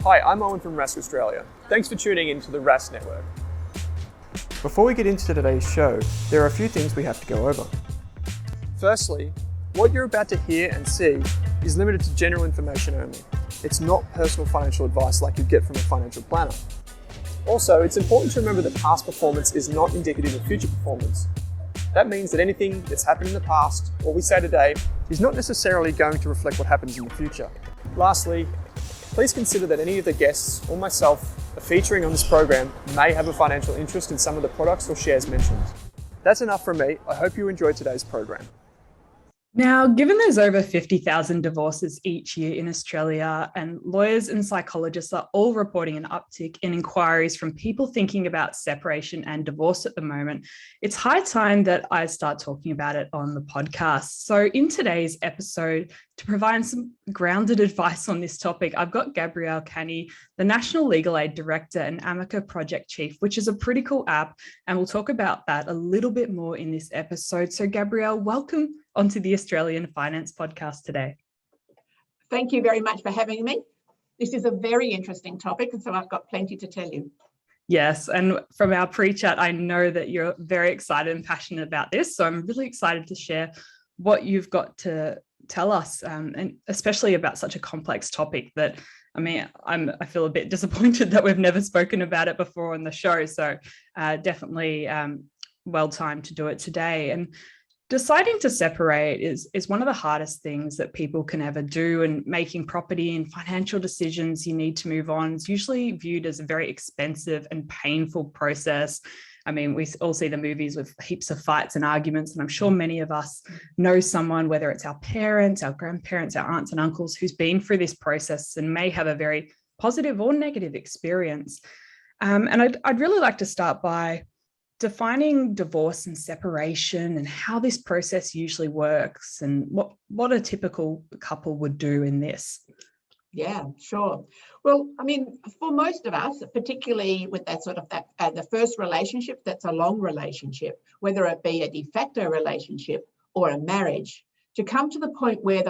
Hi, I'm Owen from Rask Australia. Thanks for tuning in to the Rask Network. Before we get into today's show, there are a few things we have to go over. Firstly, what you're about to hear and see is limited to general information only. It's not personal financial advice like you'd get from a financial planner. Also, it's important to remember that past performance is not indicative of future performance. That means that anything that's happened in the past, or we say today, is not necessarily going to reflect what happens in the future. Lastly, please consider that any of the guests or myself are featuring on this program may have a financial interest in some of the products or shares mentioned. That's enough from me. I hope you enjoyed today's program. Now, given there's over 50,000 divorces each year in Australia, and lawyers and psychologists are all reporting an uptick in inquiries from people thinking about separation and divorce at the moment, it's high time that I start talking about it on the podcast. So in today's episode, to provide some grounded advice on this topic, I've got Gabrielle, the National Legal Aid Director and Amica Project Chief, which is a pretty cool app, and we'll talk about that a little bit more in this episode. So Gabrielle, welcome onto the Australian Finance Podcast today. Thank you very much for having me. This is a very interesting topic, and so I've got plenty to tell you. Yes, and from our pre-chat, I know that you're very excited and passionate about this, so I'm really excited to share what you've got to tell us, and especially about such a complex topic that, I feel a bit disappointed that we've never spoken about it before on the show, so definitely well timed to do it today. And deciding to separate is one of the hardest things that people can ever do, and making property and financial decisions you need to move on is usually viewed as a very expensive and painful process. We all see the movies with heaps of fights and arguments, and I'm sure many of us know someone, whether it's our parents, our grandparents, our aunts and uncles, who's been through this process and may have a very positive or negative experience. And I'd really like to start by defining divorce and separation and how this process usually works, and what a typical couple would do in this. Yeah, sure. Well, for most of us, particularly with that the first relationship, that's a long relationship, whether it be a de facto relationship or a marriage, to come to the point where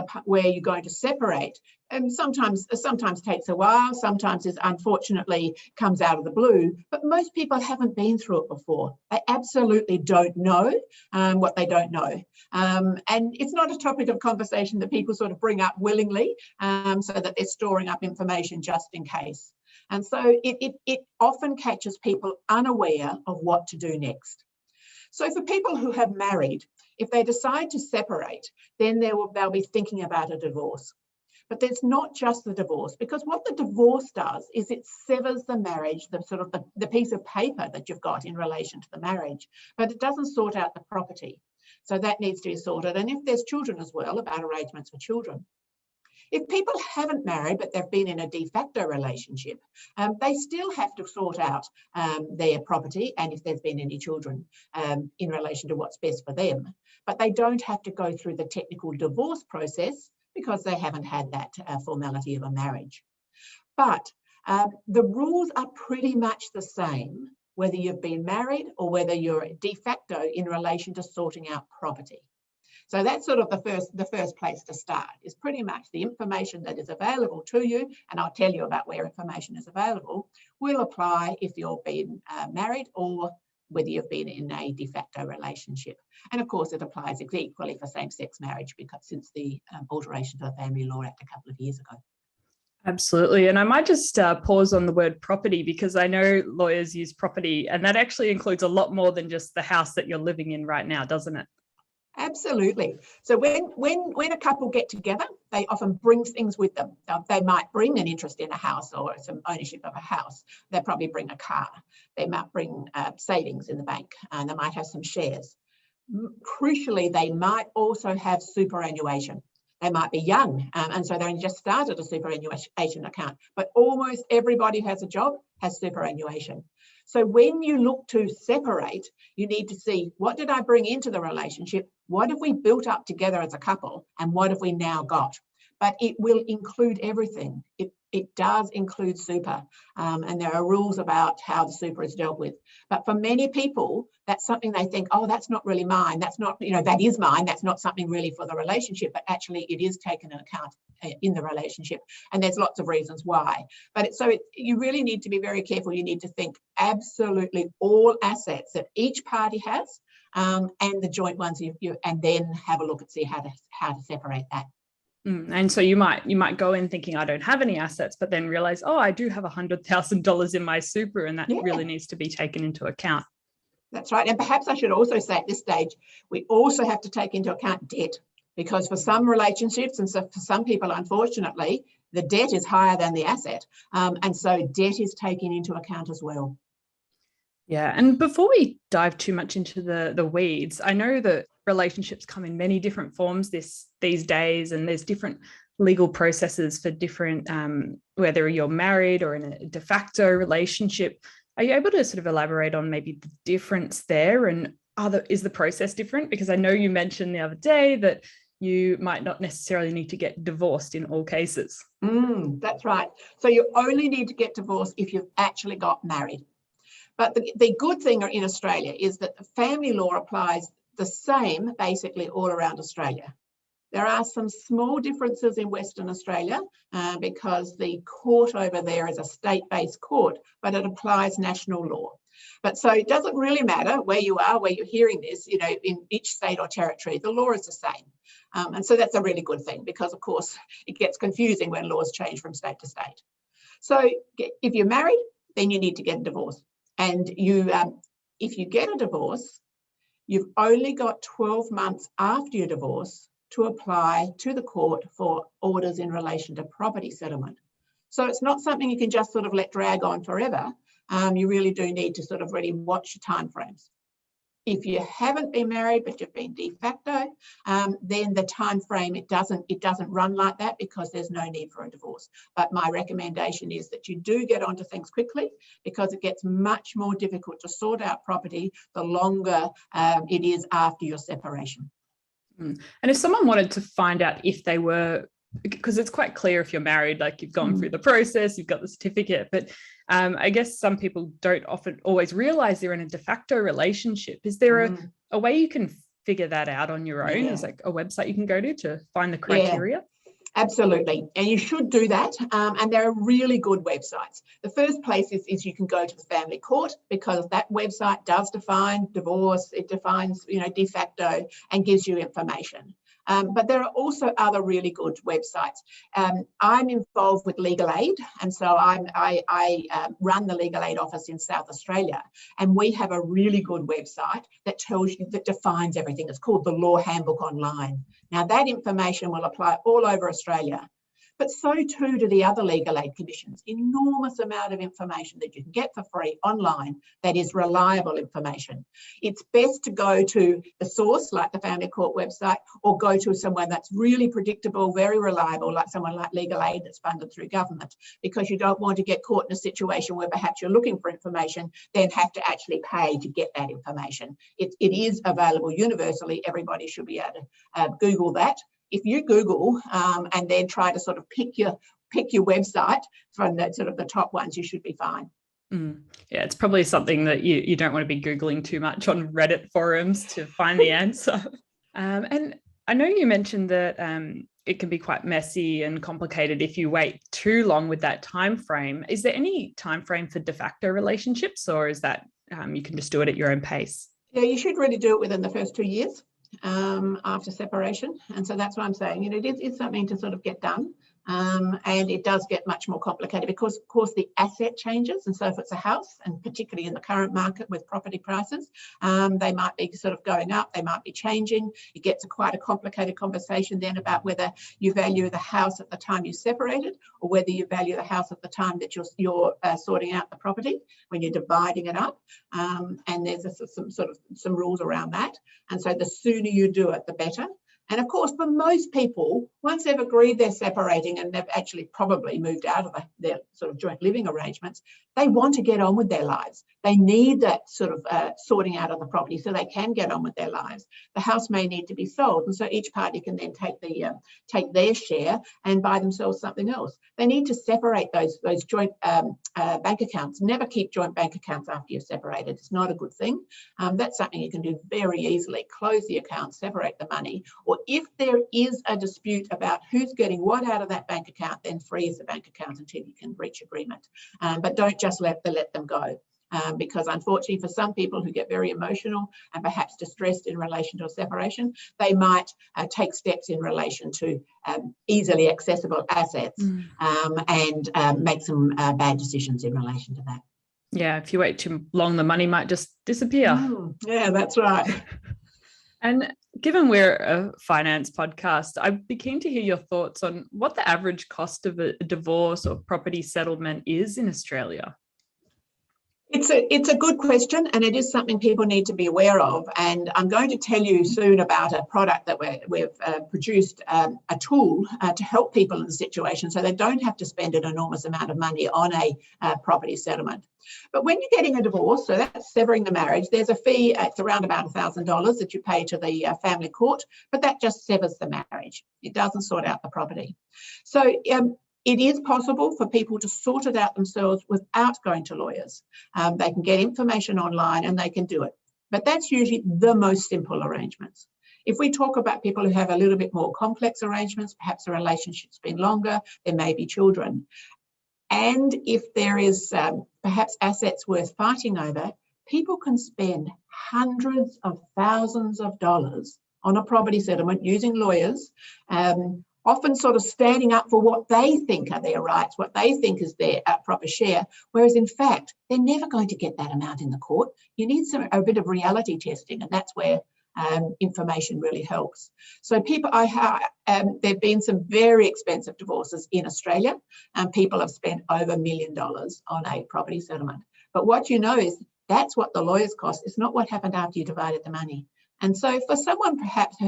you're going to separate, and sometimes takes a while, sometimes it unfortunately comes out of the blue, but most people haven't been through it before. They absolutely don't know what they don't know. And it's not a topic of conversation that people sort of bring up willingly, so that they're storing up information just in case. And so it often catches people unaware of what to do next. So for people who have married, if they decide to separate, then they'll be thinking about a divorce. But there's not just the divorce, because what the divorce does is it severs the marriage, the piece of paper that you've got in relation to the marriage, but it doesn't sort out the property. So that needs to be sorted. And if there's children as well, about arrangements for children. If people haven't married, but they've been in a de facto relationship, they still have to sort out their property, and if there's been any children, in relation to what's best for them. But they don't have to go through the technical divorce process because they haven't had that formality of a marriage. But the rules are pretty much the same, whether you've been married or whether you're de facto in relation to sorting out property. So that's sort of the first place to start, is pretty much the information that is available to you, and I'll tell you about where information is available, will apply if you've been married or whether you've been in a de facto relationship. And of course, it applies equally for same-sex marriage, because since the alteration to the Family Law Act a couple of years ago. Absolutely. And I might just pause on the word property, because I know lawyers use property, and that actually includes a lot more than just the house that you're living in right now, doesn't it? Absolutely. So when a couple get together, they often bring things with them. They might bring an interest in a house or some ownership of a house. They probably bring a car. They might bring savings in the bank, and they might have some shares. Crucially, they might also have superannuation. They might be young, and so they only just started a superannuation account. But almost everybody who has a job has superannuation. So when you look to separate, you need to see, what did I bring into the relationship? What have we built up together as a couple? And what have we now got? But it will include everything. It does include super, and there are rules about how the super is dealt with. But for many people, that's something they think, oh, that's not really mine. That's not, that is mine. That's not something really for the relationship, but actually it is taken into account in the relationship. And there's lots of reasons why. But you really need to be very careful. You need to think absolutely all assets that each party has, and the joint ones, and then have a look and see how to separate that. And so you might go in thinking, I don't have any assets, but then realize, oh, I do have $100,000 in my super, and that really needs to be taken into account. That's right. And perhaps I should also say at this stage, we also have to take into account debt, because for some relationships and so for some people, unfortunately, the debt is higher than the asset. And so debt is taken into account as well. Yeah. And before we dive too much into the weeds, I know that relationships come in many different forms these days, and there's different legal processes for different, whether you're married or in a de facto relationship. Are you able to sort of elaborate on maybe the difference there, and is the process different? Because I know you mentioned the other day that you might not necessarily need to get divorced in all cases. That's right. So you only need to get divorced if you've actually got married. But the good thing in Australia is that the family law applies the same basically all around Australia. There are some small differences in Western Australia because the court over there is a state-based court, but it applies national law. But so it doesn't really matter where you are, where you're hearing this, in each state or territory, the law is the same. And so that's a really good thing, because of course it gets confusing when laws change from state to state. So if you're married, then you need to get a divorce. And if you get a divorce, you've only got 12 months after your divorce to apply to the court for orders in relation to property settlement. So it's not something you can just sort of let drag on forever. You really do need to sort of really watch your timeframes. If you haven't been married but you've been de facto, then the time frame it doesn't run like that, because there's no need for a divorce. But my recommendation is that you do get onto things quickly, because it gets much more difficult to sort out property the longer it is after your separation. And if someone wanted to find out if they were, because it's quite clear if you're married, like you've gone through the process, you've got the certificate, but I guess some people don't often always realize they're in a de facto relationship. Is there a way you can figure that out on your own? Is like a website you can go to find the criteria? Absolutely. And you should do that. And there are really good websites. The first place is you can go to the family court, because that website does define divorce. It defines, de facto, and gives you information. But there are also other really good websites. I'm involved with Legal Aid, and so I run the Legal Aid office in South Australia, and we have a really good website that defines everything. It's called the Law Handbook Online. Now that information will apply all over Australia, but so too do the other legal aid commissions. Enormous amount of information that you can get for free online that is reliable information. It's best to go to the source, like the Family Court website, or go to someone that's really predictable, very reliable, like someone like Legal Aid that's funded through government, because you don't want to get caught in a situation where perhaps you're looking for information, then have to actually pay to get that information. It is available universally. Everybody should be able to Google that. If you Google and then try to sort of pick your website from the sort of the top ones, you should be fine. Yeah, it's probably something that you don't want to be Googling too much on Reddit forums to find the answer. And I know you mentioned that it can be quite messy and complicated if you wait too long with that time frame. Is there any time frame for de facto relationships, or is that you can just do it at your own pace? Yeah, you should really do it within the first 2 years. After separation, and so that's what I'm saying. It's something to sort of get done, and it does get much more complicated because, of course, the asset changes. And so if it's a house, and particularly in the current market with property prices, they might be sort of going up, they might be changing. It gets quite a complicated conversation then about whether you value the house at the time you separated, or whether you value the house at the time that you're sorting out the property when you're dividing it up. And there's some rules around that. And so the sooner you do it, the better. And of course, for most people, once they've agreed they're separating and they've actually probably moved out of their sort of joint living arrangements, they want to get on with their lives. They need that sort of sorting out of the property so they can get on with their lives. The house may need to be sold, and so each party can then take their share and buy themselves something else. They need to separate those joint bank accounts. Never keep joint bank accounts after you've separated. It's not a good thing. That's something you can do very easily. Close the account, separate the money, or if there is a dispute about who's getting what out of that bank account, then freeze the bank account until you can reach agreement. But don't just let them go. Because unfortunately for some people who get very emotional and perhaps distressed in relation to a separation, they might take steps in relation to easily accessible assets and make some bad decisions in relation to that. Yeah, if you wait too long, the money might just disappear. Yeah, that's right. And given we're a finance podcast, I'd be keen to hear your thoughts on what the average cost of a divorce or property settlement is in Australia. It's a good question, and it is something people need to be aware of. And I'm going to tell you soon about a product that we've produced, a tool to help people in the situation so they don't have to spend an enormous amount of money on a property settlement. But when you're getting a divorce, so that's severing the marriage, there's a fee. It's around about $1,000 that you pay to the family court, but that just severs the marriage. It doesn't sort out the property. So it is possible for people to sort it out themselves without going to lawyers. They can get information online and they can do it. But that's usually the most simple arrangements. If we talk about people who have a little bit more complex arrangements, perhaps a relationship's been longer, there may be children. And if there is perhaps assets worth fighting over, people can spend hundreds of thousands of dollars on a property settlement using lawyers, often sort of standing up for what they think are their rights, what they think is their proper share, whereas in fact, they're never going to get that amount in the court. You need a bit of reality testing, and that's where information really helps. So people, there have been some very expensive divorces in Australia, and people have spent over $1 million on a property settlement. But what you know is that's what the lawyers cost. It's not what happened after you divided the money. And so for someone perhaps who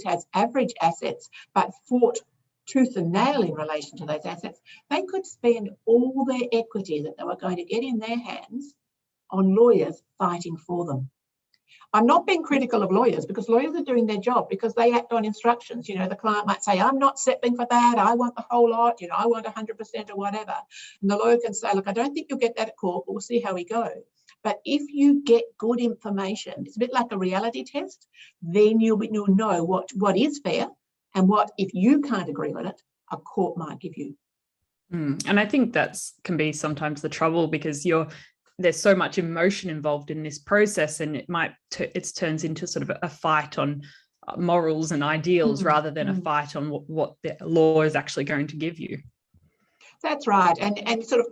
has average assets but fought tooth and nail in relation to those assets, they could spend all their equity that they were going to get in their hands on lawyers fighting for them. I'm not being critical of lawyers, because lawyers are doing their job because they act on instructions. You know, the client might say, I'm not settling for that, I want the whole lot, you know, I want 100% or whatever. And the lawyer can say, look, I don't think you'll get that at court, but we'll see how we go. But if you get good information, it's a bit like a reality test, then you'll know what is fair and what, if you can't agree with it, a court might give you. And I think can be sometimes the trouble, because there's so much emotion involved in this process, and it turns into sort of a fight on morals and ideals rather than a fight on what the law is actually going to give you. That's right, and sort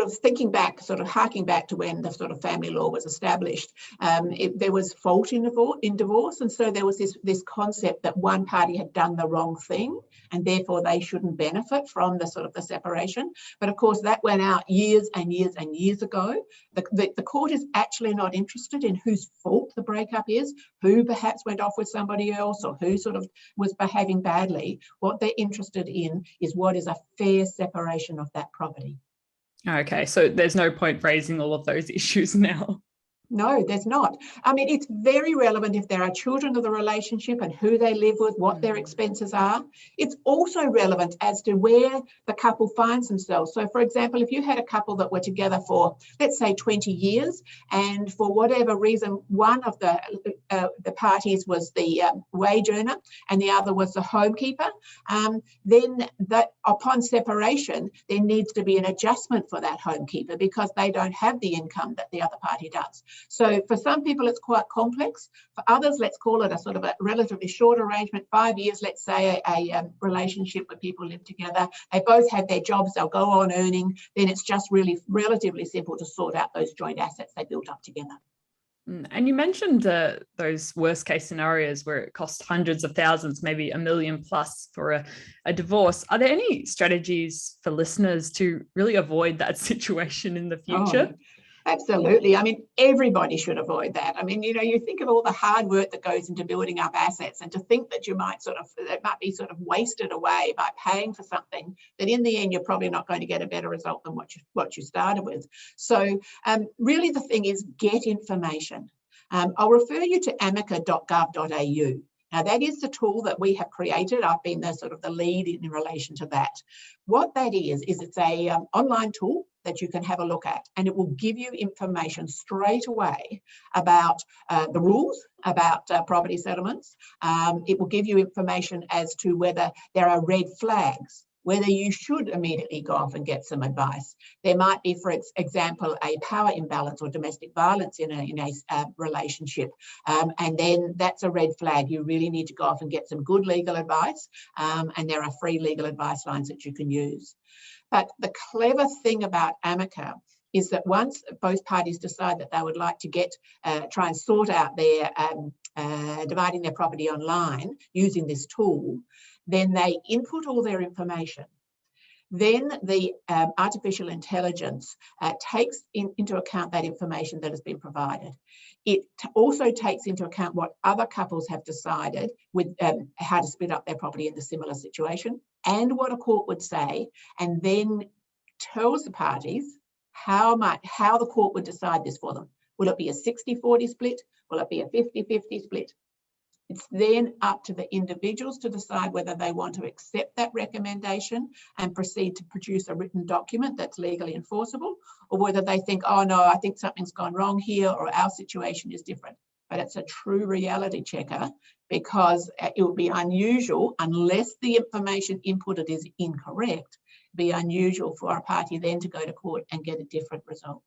of thinking back, sort of harking back to when the sort of family law was established, there was fault in divorce, and so there was this concept that one party had done the wrong thing, and therefore they shouldn't benefit from the sort of the separation. But of course, that went out years and years and years ago. The court is actually not interested in whose fault the breakup is, who perhaps went off with somebody else, or who sort of was behaving badly. What they're interested in is what is a fair separation of that property. Okay, so there's no point raising all of those issues now. No, there's not. I mean, it's very relevant if there are children of the relationship and who they live with, what their expenses are. It's also relevant as to where the couple finds themselves. So, for example, if you had a couple that were together for, let's say, 20 years, and for whatever reason, one of the parties was the wage earner and the other was the homekeeper, then that upon separation, there needs to be an adjustment for that homekeeper because they don't have the income that the other party does. So for some people, it's quite complex. For others, let's call it a sort of a relatively short arrangement, 5 years, let's say, a relationship where people live together. They both have their jobs, they'll go on earning. Then it's just really relatively simple to sort out those joint assets they built up together. And you mentioned those worst case scenarios where it costs hundreds of thousands, maybe $1 million plus for a divorce. Are there any strategies for listeners to really avoid that situation in the future? Absolutely. I mean, everybody should avoid that. I mean, you think of all the hard work that goes into building up assets, and to think that it might be sort of wasted away by paying for something that in the end you're probably not going to get a better result than what you started with. So really the thing is, get information. I'll refer you to amica.gov.au. Now, that is the tool that we have created. I've been the lead in relation to that. What that is it's a online tool that you can have a look at, and it will give you information straight away about the rules, about property settlements. It will give you information as to whether there are red flags, whether you should immediately go off and get some advice. There might be, for example, a power imbalance or domestic violence in a relationship, and then that's a red flag. You really need to go off and get some good legal advice, and there are free legal advice lines that you can use. But the clever thing about Amica is that once both parties decide that they would like to try and sort out their dividing their property online using this tool, then they input all their information. Then the artificial intelligence takes into account that information that has been provided. It also takes into account what other couples have decided with how to split up their property in a similar situation, and what a court would say, and then tells the parties how the court would decide this for them. Will it be a 60-40 split? Will it be a 50-50 split? It's then up to the individuals to decide whether they want to accept that recommendation and proceed to produce a written document that's legally enforceable, or whether they think, oh no, I think something's gone wrong here, or our situation is different. But it's a true reality checker, because it would be unusual, unless the information inputted is incorrect, be unusual for a party then to go to court and get a different result.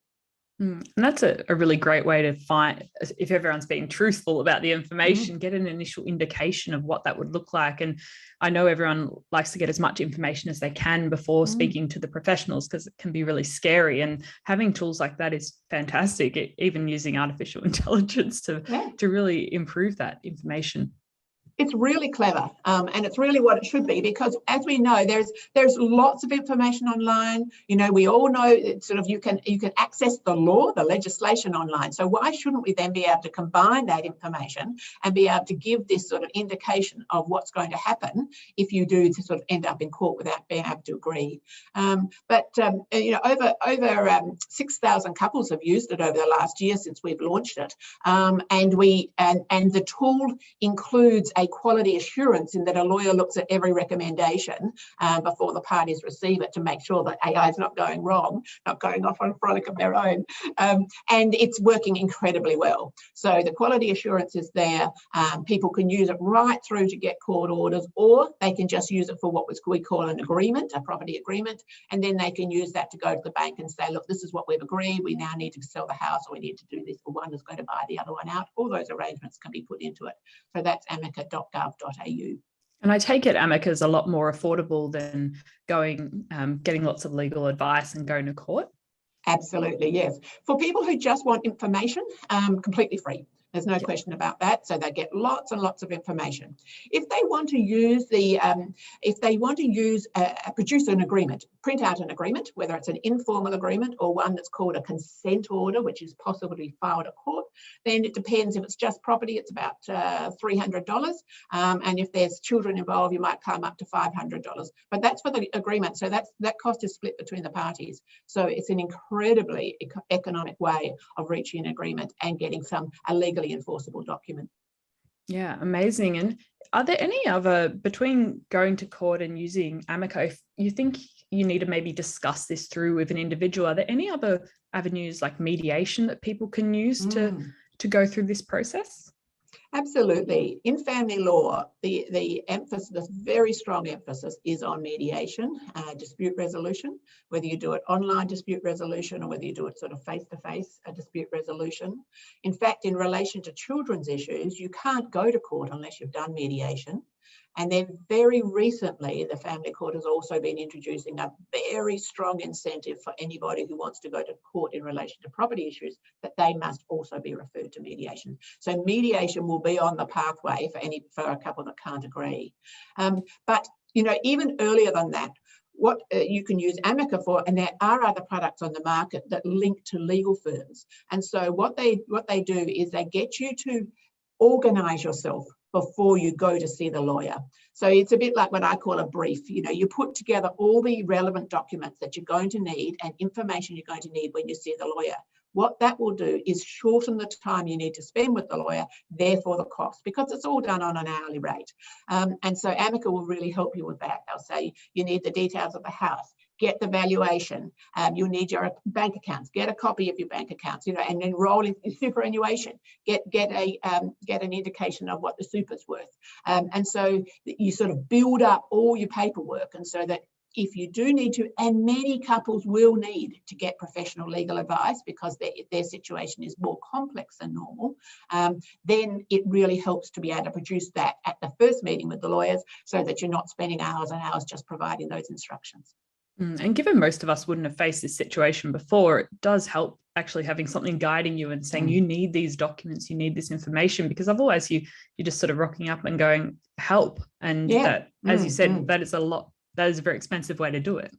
And that's a really great way to find, if everyone's being truthful about the information, get an initial indication of what that would look like. And I know everyone likes to get as much information as they can before speaking to the professionals, because it can be really scary. And having tools like that is fantastic, even using artificial intelligence to really improve that information. It's really clever, and it's really what it should be, because as we know, there's lots of information online. We all know you can access the law, the legislation online. So why shouldn't we then be able to combine that information and be able to give this sort of indication of what's going to happen if you do to sort of end up in court without being able to agree? Over 6,000 couples have used it over the last year since we've launched it, and the tool includes a quality assurance, in that a lawyer looks at every recommendation before the parties receive it, to make sure that AI is not going wrong, not going off on a frolic of their own. And it's working incredibly well. So the quality assurance is there. People can use it right through to get court orders, or they can just use it for what we call an agreement, a property agreement. And then they can use that to go to the bank and say, look, this is what we've agreed. We now need to sell the house, or we need to do this, or one is going to buy the other one out. All those arrangements can be put into it. So that's amica.gov.au. And I take it Amica is a lot more affordable than getting lots of legal advice and going to court? Absolutely, yes. For people who just want information, completely free. There's no question about that. So they get lots and lots of information. If they want to use produce an agreement, print out an agreement, whether it's an informal agreement or one that's called a consent order, which is possibly filed at court, then it depends. If it's just property, it's about $300. And if there's children involved, you might come up to $500. But that's for the agreement. So that cost is split between the parties. So it's an incredibly economic way of reaching an agreement and getting a legally enforceable document. Yeah, amazing. And are there any other, between going to court and using Amica, if you think you need to maybe discuss this through with an individual, are there any other avenues like mediation that people can use to go through this process? Absolutely. In family law, the very strong emphasis is on mediation, dispute resolution, whether you do it online dispute resolution or whether you do it sort of face-to-face dispute resolution. In fact, in relation to children's issues, you can't go to court unless you've done mediation. And then very recently, the Family Court has also been introducing a very strong incentive for anybody who wants to go to court in relation to property issues, that they must also be referred to mediation. So mediation will be on the pathway for a couple that can't agree. But even earlier than that, what you can use Amica for, and there are other products on the market that link to legal firms. And so what they do is they get you to organize yourself before you go to see the lawyer. So it's a bit like what I call a brief. You know, you put together all the relevant documents that you're going to need and information you're going to need when you see the lawyer. What that will do is shorten the time you need to spend with the lawyer, therefore the cost, because it's all done on an hourly rate. And so Amica will really help you with that. They'll say you need the details of the house, get the valuation, you'll need your bank accounts, get a copy of your bank accounts, you know, and enroll in superannuation, get an indication of what the super's worth. And so you sort of build up all your paperwork, and so that if you do need to, and many couples will need to get professional legal advice because their situation is more complex than normal, then it really helps to be able to produce that at the first meeting with the lawyers so that you're not spending hours and hours just providing those instructions. And given most of us wouldn't have faced this situation before, it does help actually having something guiding you and saying you need these documents, you need this information, because otherwise you're just sort of rocking up and going, help. And that, as you said, that is a very expensive way to do it.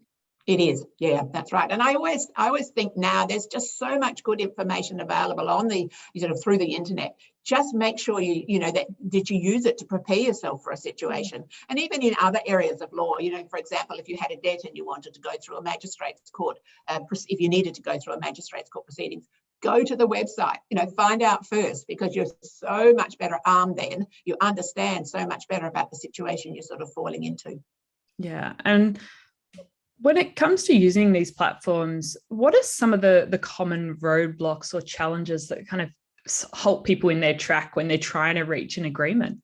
It is, yeah, that's right. And I always think now there's just so much good information available on the sort of through the internet. Just make sure you know that did you use it to prepare yourself for a situation. And even in other areas of law, you know, for example, if you had a debt and you wanted to go through a magistrate's court, if you needed to go through a magistrate's court proceedings, go to the website, you know, find out first, because you're so much better armed then. You understand so much better about the situation you're sort of falling into. Yeah. And when it comes to using these platforms, what are some of the common roadblocks or challenges that kind of halt people in their track when they're trying to reach an agreement?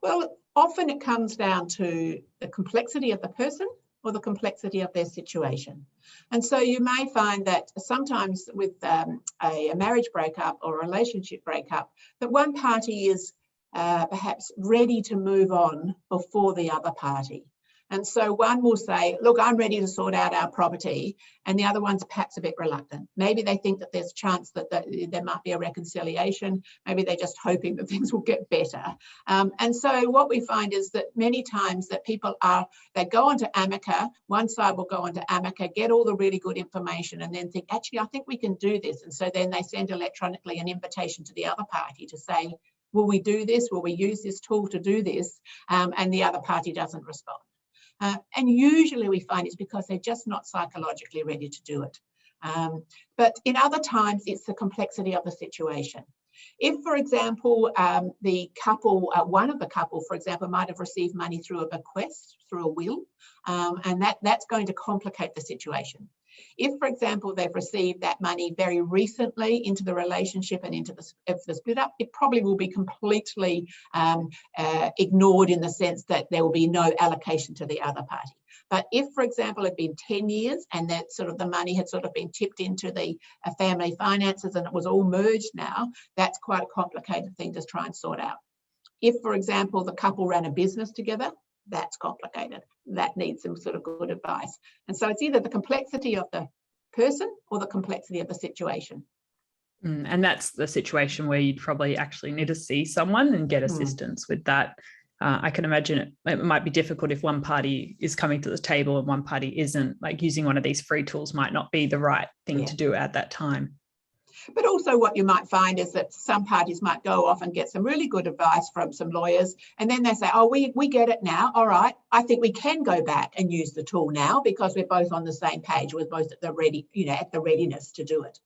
Well, often it comes down to the complexity of the person or the complexity of their situation. And so you may find that sometimes with a marriage breakup or a relationship breakup, that one party is perhaps ready to move on before the other party. And so one will say, look, I'm ready to sort out our property. And the other one's perhaps a bit reluctant. Maybe they think that there's a chance that there might be a reconciliation. Maybe they're just hoping that things will get better. And so what we find is that many times that people they go onto Amica, one side will go onto Amica, get all the really good information, and then think, actually, I think we can do this. And so then they send electronically an invitation to the other party to say, will we do this? Will we use this tool to do this? And the other party doesn't respond. And usually we find it's because they're just not psychologically ready to do it. But in other times, it's the complexity of the situation. If, for example, one of the couple, for example, might have received money through a bequest, through a will, and that's going to complicate the situation. If, for example, they've received that money very recently into the relationship and into the split up, it probably will be completely ignored in the sense that there will be no allocation to the other party. But if, for example, it had been 10 years and that sort of the money had sort of been tipped into the family finances and it was all merged now, that's quite a complicated thing to try and sort out. If, for example, the couple ran a business together, that's complicated. That needs some sort of good advice. And so it's either the complexity of the person or the complexity of the situation. And that's the situation where you'd probably actually need to see someone and get assistance with that. I can imagine it might be difficult if one party is coming to the table and one party isn't. Like using one of these free tools might not be the right thing to do at that time. But also what you might find is that some parties might go off and get some really good advice from some lawyers, and then they say, oh, we get it now. All right, I think we can go back and use the tool now because we're both on the same page. We're both at the readiness to do it.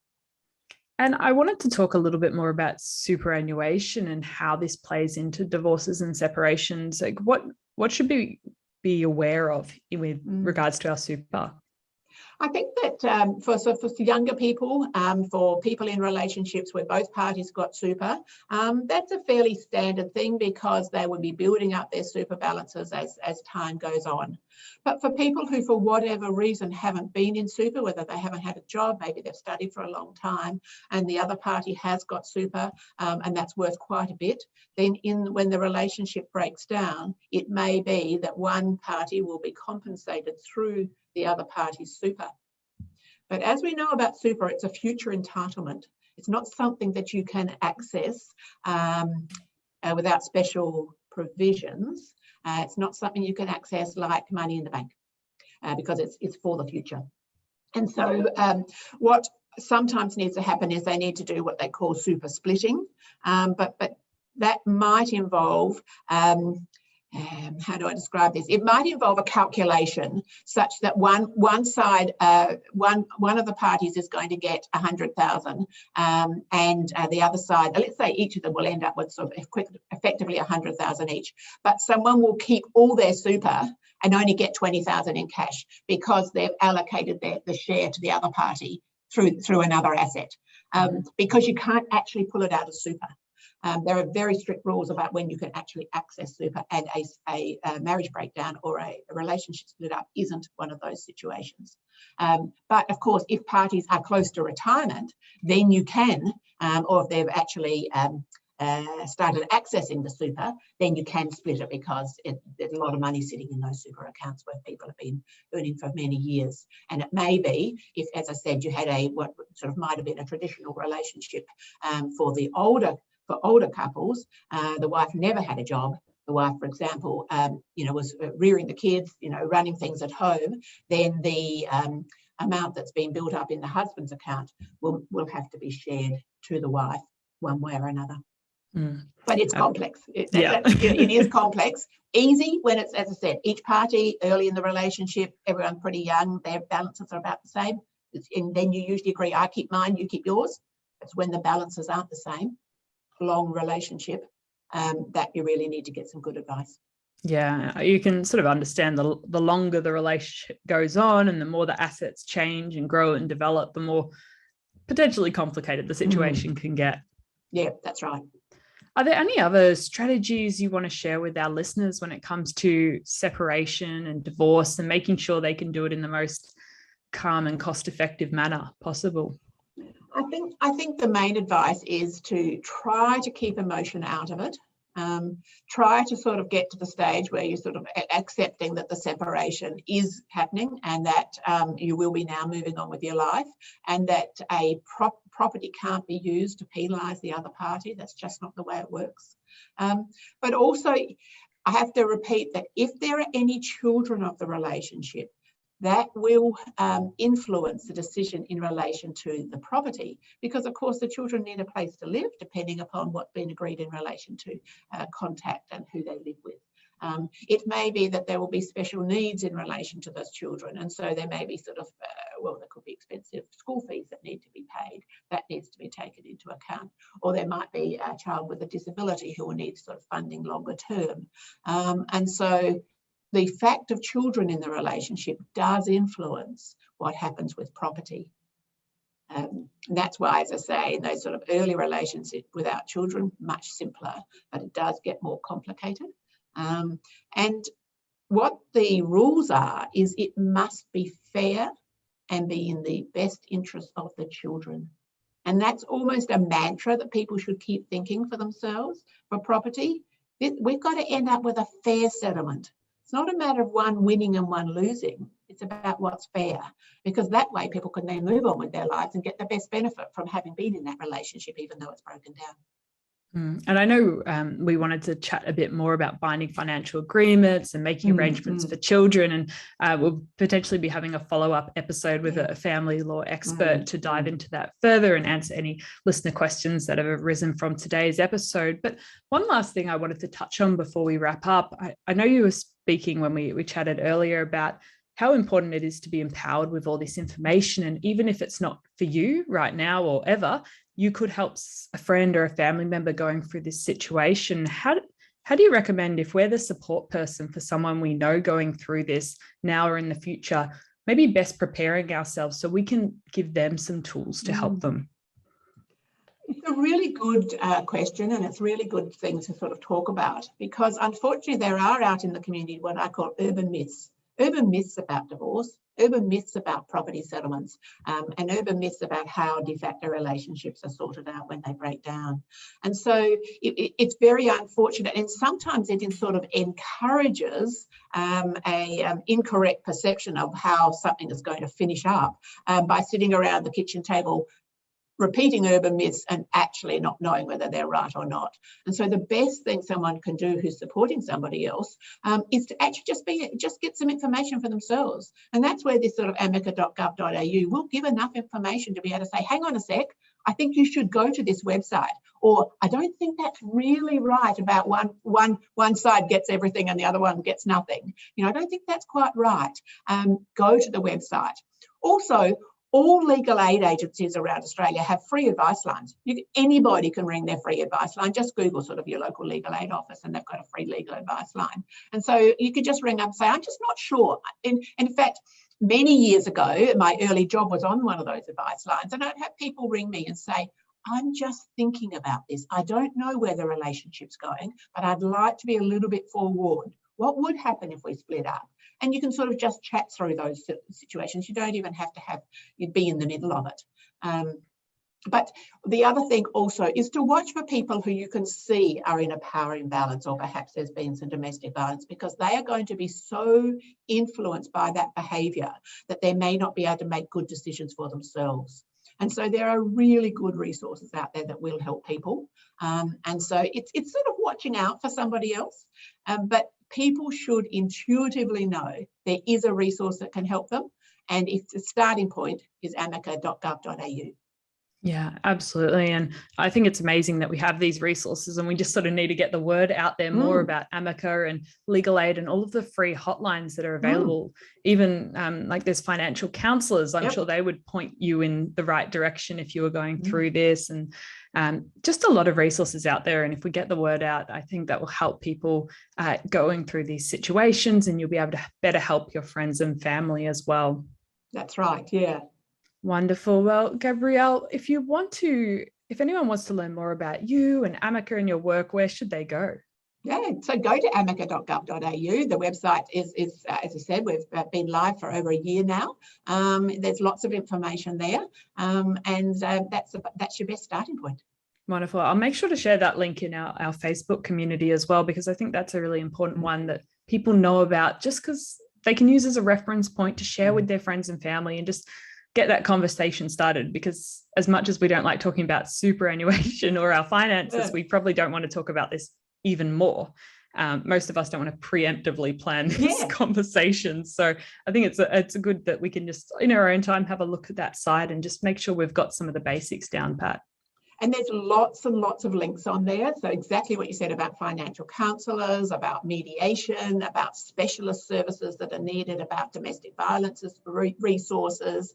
And I wanted to talk a little bit more about superannuation and how this plays into divorces and separations. Like what should we be aware of with regards to our super? I think that for younger people, for people in relationships where both parties got super, that's a fairly standard thing because they will be building up their super balances as time goes on. But for people who, for whatever reason, haven't been in super, whether they haven't had a job, maybe they've studied for a long time, and the other party has got super, and that's worth quite a bit, then when the relationship breaks down, it may be that one party will be compensated through the other party's super. But as we know about super, it's a future entitlement. It's not something that you can access without special provisions. It's not something you can access like money in the bank. because it's for the future. And so what sometimes needs to happen is they need to do what they call super splitting, but that might involve how do I describe this? It might involve a calculation such that one side, one of the parties is going to get 100,000, and the other side, let's say each of them will end up with sort of effectively 100,000 each, but someone will keep all their super and only get 20,000 in cash because they've allocated the share to the other party through another asset, because you can't actually pull it out of super. There are very strict rules about when you can actually access super, and a marriage breakdown or a relationship split up isn't one of those situations. But of course, if parties are close to retirement, then you can, or if they've actually started accessing the super, then you can split it, because there's a lot of money sitting in those super accounts where people have been earning for many years. And it may be, if, as I said, you had what sort of might have been a traditional relationship for older couples, the wife never had a job. The wife, for example, was rearing the kids, running things at home. Then the amount that's been built up in the husband's account will have to be shared to the wife one way or another. But it's complex. It is complex. Easy when it's, as I said, each party early in the relationship, everyone's pretty young, their balances are about the same. And then you usually agree, I keep mine, you keep yours. It's when the balances aren't the same, long relationship, that you really need to get some good advice. Yeah, you can sort of understand the longer the relationship goes on and the more the assets change and grow and develop, the more potentially complicated the situation can get. Yeah, that's right. Are there any other strategies you want to share with our listeners when it comes to separation and divorce and making sure they can do it in the most calm and cost-effective manner possible? I think the main advice is to try to keep emotion out of it. Try to sort of get to the stage where you're sort of accepting that the separation is happening, and that you will be now moving on with your life, and that a property can't be used to penalise the other party. That's just not the way it works. But also, I have to repeat that if there are any children of the relationship, that will influence the decision in relation to the property, because of course the children need a place to live depending upon what's been agreed in relation to contact and who they live with. It may be that there will be special needs in relation to those children, and so there may be sort of, there could be expensive school fees that need to be paid. That needs to be taken into account. Or there might be a child with a disability who will need sort of funding longer term. And so the fact of children in the relationship does influence what happens with property. That's why, as I say, in those sort of early relationships without children, much simpler, but it does get more complicated. And what the rules are is it must be fair and be in the best interest of the children. And that's almost a mantra that people should keep thinking for themselves for property. We've got to end up with a fair settlement. It's not a matter of one winning and one losing. It's about what's fair, because that way people can then move on with their lives and get the best benefit from having been in that relationship, even though it's broken down. And I know we wanted to chat a bit more about binding financial agreements and making arrangements for children, and we'll potentially be having a follow-up episode with a family law expert to dive into that further and answer any listener questions that have arisen from today's episode. But one last thing I wanted to touch on before we wrap up, I know you were speaking when we chatted earlier about how important it is to be empowered with all this information. And even if it's not for you right now or ever, you could help a friend or a family member going through this situation. How do you recommend, if we're the support person for someone we know going through this now or in the future, maybe best preparing ourselves so we can give them some tools to help them? It's a really good question, and it's a really good thing to sort of talk about, because unfortunately there are out in the community what I call urban myths about divorce, urban myths about property settlements, and urban myths about how de facto relationships are sorted out when they break down. And so it's very unfortunate, and sometimes it sort of encourages a incorrect perception of how something is going to finish up by sitting around the kitchen table repeating urban myths and actually not knowing whether they're right or not. And so the best thing someone can do who's supporting somebody else is to actually just get some information for themselves. And that's where this sort of amica.gov.au will give enough information to be able to say, hang on a sec, I think you should go to this website, or I don't think that's really right about one side gets everything and the other one gets nothing. I don't think that's quite right. Go to the website. Also, all legal aid agencies around Australia have free advice lines. Anybody can ring their free advice line. Just Google sort of your local legal aid office and they've got a free legal advice line. And so you could just ring up and say, I'm just not sure. And in fact, many years ago, my early job was on one of those advice lines, and I'd have people ring me and say, I'm just thinking about this. I don't know where the relationship's going, but I'd like to be a little bit forewarned. What would happen if we split up? And you can sort of just chat through those situations. You don't even have to be in the middle of it. But the other thing also is to watch for people who you can see are in a power imbalance, or perhaps there's been some domestic violence, because they are going to be so influenced by that behaviour that they may not be able to make good decisions for themselves. And so there are really good resources out there that will help people. And so it's sort of watching out for somebody else, but people should intuitively know there is a resource that can help them. And if the starting point is amica.gov.au. Yeah, absolutely. And I think it's amazing that we have these resources, and we just sort of need to get the word out there more about Amica and legal aid and all of the free hotlines that are available. Even like there's financial counsellors. I'm sure they would point you in the right direction if you were going through this, and just a lot of resources out there. And if we get the word out, I think that will help people going through these situations, and you'll be able to better help your friends and family as well. That's right. Yeah. Wonderful. Well, Gabrielle, if anyone wants to learn more about you and Amica and your work, where should they go? Yeah, so go to amica.gov.au. The website is as I said, we've been live for over a year now. There's lots of information there, and that's your best starting point. Wonderful. I'll make sure to share that link in our Facebook community as well, because I think that's a really important one that people know about, just because they can use as a reference point to share with their friends and family and just get that conversation started. Because as much as we don't like talking about superannuation or our finances, we probably don't want to talk about this even more. Most of us don't want to preemptively plan these conversations. So I think it's good that we can just in our own time have a look at that side and just make sure we've got some of the basics down pat. And there's lots and lots of links on there. So exactly what you said about financial counsellors, about mediation, about specialist services that are needed, about domestic violence resources.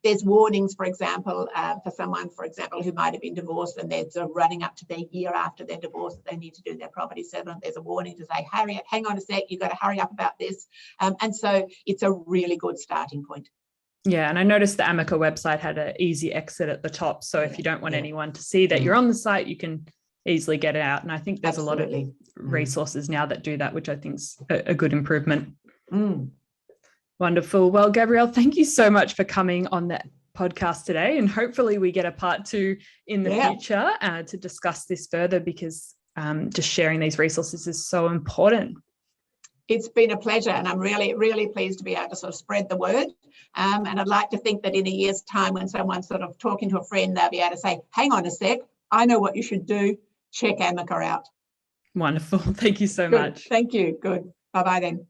There's warnings, for example, for someone, for example, who might have been divorced and they're running up to their year after their divorce that they need to do their property settlement. There's a warning to say, hurry up, hang on a sec, you've got to hurry up about this. And so it's a really good starting point. Yeah, and I noticed the Amica website had an easy exit at the top. So if you don't want anyone to see that you're on the site, you can easily get it out. And I think there's a lot of resources now that do that, which I think is a good improvement. Wonderful. Well, Gabrielle, thank you so much for coming on the podcast today. And hopefully we get a part 2 in the future to discuss this further, because just sharing these resources is so important. It's been a pleasure, and I'm really, really pleased to be able to sort of spread the word. And I'd like to think that in a year's time, when someone's sort of talking to a friend, they'll be able to say, hang on a sec, I know what you should do. Check Amica out. Wonderful. Thank you so much. Thank you. Good. Bye-bye then.